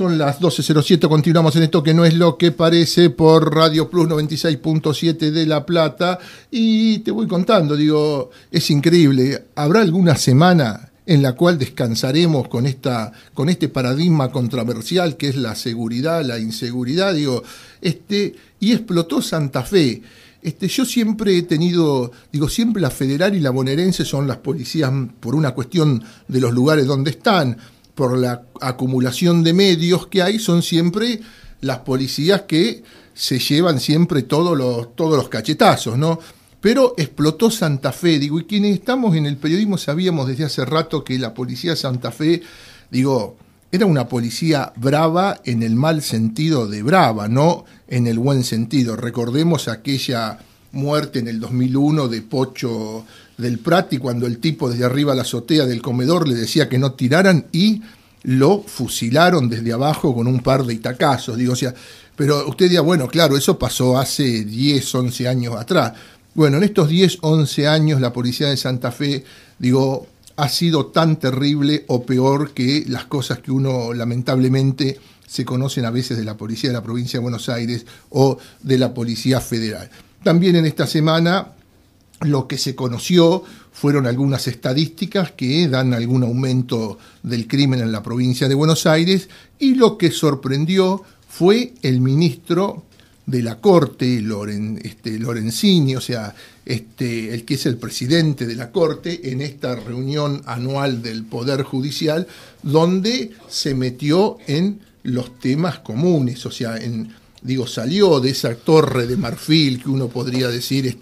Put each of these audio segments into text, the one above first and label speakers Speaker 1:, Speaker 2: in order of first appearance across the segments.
Speaker 1: Son las 12:07, continuamos en esto que no es lo que parece por Radio Plus 96.7 de La Plata y te voy contando, digo, es increíble, ¿habrá alguna semana en la cual descansaremos con este paradigma controversial que es la seguridad, la inseguridad? Digo, y explotó Santa Fe. Yo siempre he tenido, siempre la federal y la bonaerense son las policías por una cuestión de los lugares donde están, por la acumulación de medios que hay, son siempre las policías que se llevan siempre todos los cachetazos, ¿no? Pero explotó Santa Fe, y quienes estamos en el periodismo sabíamos desde hace rato que la policía de Santa Fe, era una policía brava en el mal sentido de brava, no en el buen sentido. Recordemos aquella muerte en el 2001 de Pocho del Prati, cuando el tipo desde arriba a la azotea del comedor le decía que no tiraran y lo fusilaron desde abajo con un par de itacazos. Pero usted dirá, bueno, claro, eso pasó hace 10, 11 años atrás. Bueno, en estos 10, 11 años la policía de Santa Fe, ha sido tan terrible o peor que las cosas que uno lamentablemente se conocen a veces de la policía de la provincia de Buenos Aires o de la policía federal. También en esta semana lo que se conoció fueron algunas estadísticas que dan algún aumento del crimen en la provincia de Buenos Aires y lo que sorprendió fue el ministro de la Corte, Lorenzini, el que es el presidente de la Corte, en esta reunión anual del Poder Judicial, donde se metió en los temas comunes, salió de esa torre de marfil que uno podría decir,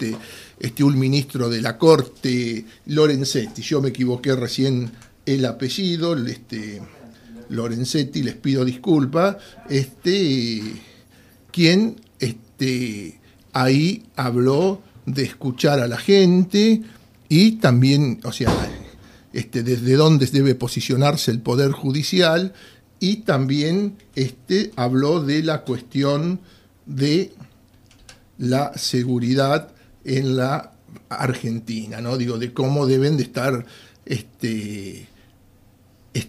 Speaker 1: un ministro de la Corte, Lorenzetti, yo me equivoqué recién el apellido, Lorenzetti, les pido disculpas, quien ahí habló de escuchar a la gente y también, desde dónde debe posicionarse el Poder Judicial, y también habló de la cuestión de la seguridad en la Argentina, ¿no? De cómo deben de estar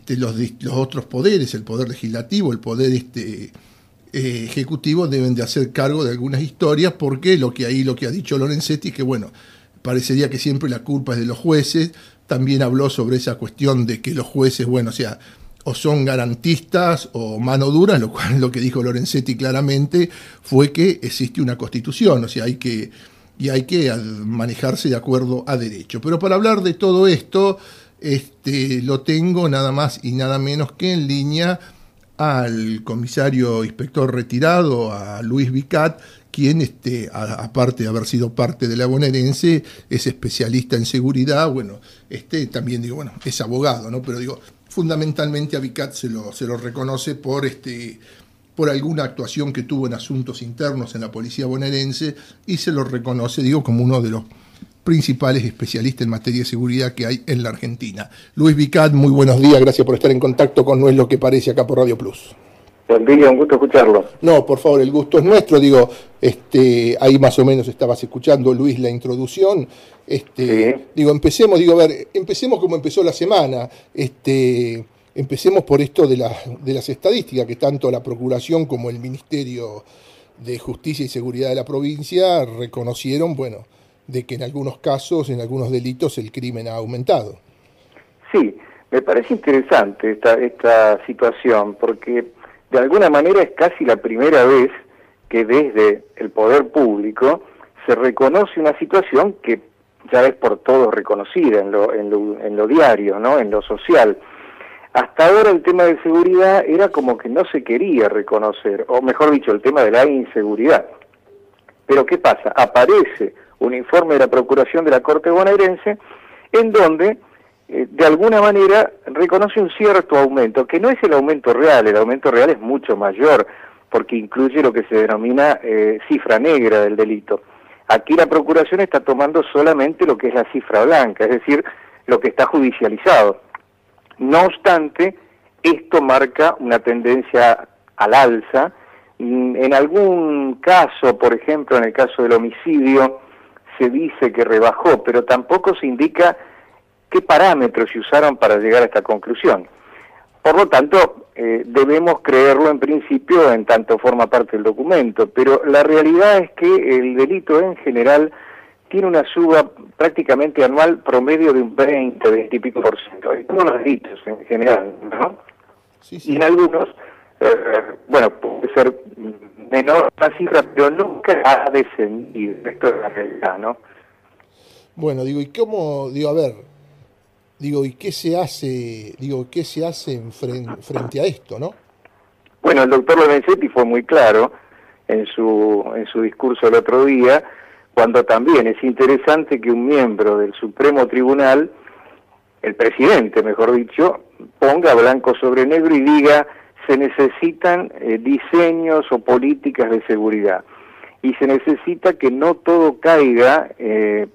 Speaker 1: los otros poderes, el poder legislativo, el poder ejecutivo, deben de hacer cargo de algunas historias, porque lo que ha dicho Lorenzetti es que, parecería que siempre la culpa es de los jueces. También habló sobre esa cuestión de que los jueces, o son garantistas o mano dura, lo cual lo que dijo Lorenzetti claramente fue que existe una constitución, hay que manejarse de acuerdo a derecho. Pero para hablar de todo esto, lo tengo nada más y nada menos que en línea al comisario inspector retirado, a Luis Vicat, quien, aparte de haber sido parte de la bonaerense, es especialista en seguridad, también es abogado, ¿no? Pero fundamentalmente a Vicat se lo reconoce por alguna actuación que tuvo en asuntos internos en la policía bonaerense, y se lo reconoce, como uno de los principales especialistas en materia de seguridad que hay en la Argentina. Luis Vicat, muy buenos días, gracias por estar en contacto con No es lo que parece acá por Radio Plus.
Speaker 2: Buen día, un gusto escucharlo.
Speaker 1: No, por favor, el gusto es nuestro, ahí más o menos estabas escuchando, Luis, la introducción.
Speaker 2: Sí.
Speaker 1: Empecemos como empezó la semana, empecemos por esto de las estadísticas que tanto la Procuración como el Ministerio de Justicia y Seguridad de la provincia reconocieron, de que en algunos casos, en algunos delitos, el crimen ha aumentado.
Speaker 2: Sí, me parece interesante esta situación, porque de alguna manera es casi la primera vez que desde el poder público se reconoce una situación que ya es por todos reconocida en lo diario, ¿no? En lo social. Hasta ahora el tema de seguridad era como que no se quería reconocer, o mejor dicho, el tema de la inseguridad. Pero ¿qué pasa? Aparece un informe de la Procuración de la Corte bonaerense en donde de alguna manera reconoce un cierto aumento, que no es el aumento real es mucho mayor, porque incluye lo que se denomina cifra negra del delito. Aquí la Procuración está tomando solamente lo que es la cifra blanca, es decir, lo que está judicializado. No obstante, esto marca una tendencia al alza. En algún caso, por ejemplo, en el caso del homicidio, se dice que rebajó, pero tampoco se indica qué parámetros se usaron para llegar a esta conclusión. Por lo tanto, debemos creerlo en principio en tanto forma parte del documento, pero la realidad es que el delito en general tiene una suba prácticamente anual promedio de un 20 y pico por ciento. En todos los delitos en general, ¿no?
Speaker 1: Sí, sí.
Speaker 2: Y en algunos, bueno, puede ser menor la cifra, pero nunca ha descendido. Esto es la realidad, ¿no?
Speaker 1: Bueno, digo, ¿y cómo, digo, a ver, digo, ¿y qué se hace, frente a esto, no?
Speaker 2: Bueno, el doctor Lorenzetti fue muy claro en su discurso el otro día, cuando también es interesante que un miembro del Supremo Tribunal, el presidente, mejor dicho, ponga blanco sobre negro y diga se necesitan diseños o políticas de seguridad. Y se necesita que no todo caiga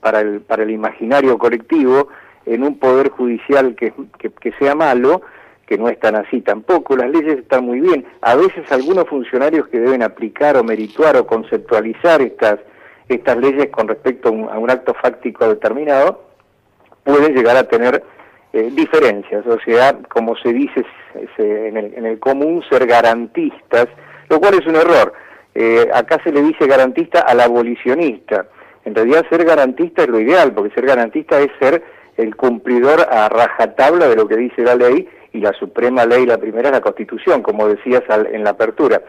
Speaker 2: para el imaginario colectivo en un poder judicial que sea malo, que no es tan así tampoco. Las leyes están muy bien. A veces algunos funcionarios que deben aplicar o merituar o conceptualizar estas leyes con respecto a un acto fáctico determinado pueden llegar a tener diferencias, o sea, como se dice en el común, ser garantistas, lo cual es un error. Acá se le dice garantista al abolicionista. En realidad ser garantista es lo ideal, porque ser garantista es ser el cumplidor a rajatabla de lo que dice la ley, y la suprema ley, la primera, es la Constitución, como decías en la apertura.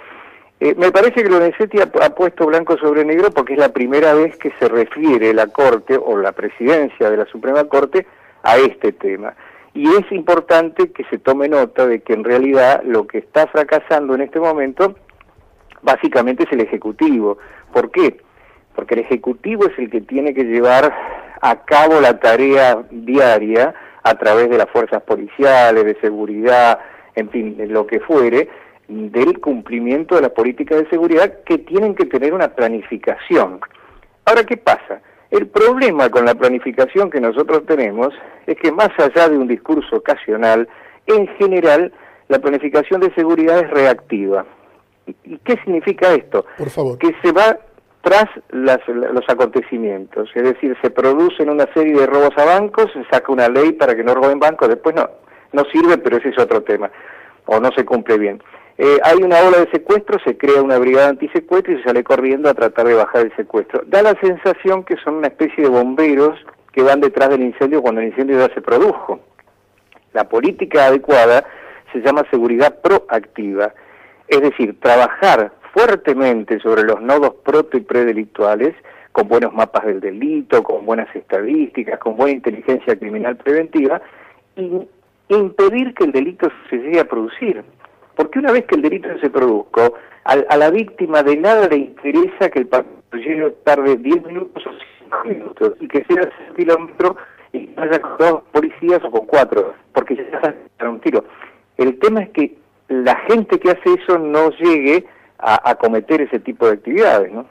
Speaker 2: Me parece que Lorenzetti ha puesto blanco sobre negro porque es la primera vez que se refiere la Corte o la presidencia de la Suprema Corte a este tema. Y es importante que se tome nota de que en realidad lo que está fracasando en este momento básicamente es el Ejecutivo. ¿Por qué? Porque el Ejecutivo es el que tiene que llevar a cabo la tarea diaria a través de las fuerzas policiales, de seguridad, en fin, de lo que fuere, del cumplimiento de las políticas de seguridad que tienen que tener una planificación. Ahora, ¿qué pasa? El problema con la planificación que nosotros tenemos es que más allá de un discurso ocasional, en general la planificación de seguridad es reactiva. ¿Y qué significa esto?
Speaker 1: Por favor.
Speaker 2: Que se va tras los acontecimientos, es decir, se producen una serie de robos a bancos, se saca una ley para que no roben bancos, después no sirve, pero ese es otro tema, o no se cumple bien. Hay una ola de secuestro, se crea una brigada antisecuestro y se sale corriendo a tratar de bajar el secuestro. Da la sensación que son una especie de bomberos que van detrás del incendio cuando el incendio ya se produjo. La política adecuada se llama seguridad proactiva, es decir, trabajar fuertemente sobre los nodos proto y predelictuales, con buenos mapas del delito, con buenas estadísticas, con buena inteligencia criminal preventiva, y impedir que el delito se llegue a producir. Porque una vez que el delito se produjo, a la víctima de nada le interesa que el patrullero tarde 10 minutos o 5 minutos, y que sea 6 kilómetros y que vaya con 2 policías o con 4, porque ya se para un tiro. El tema es que la gente que hace eso no llegue a cometer ese tipo de actividades, ¿no?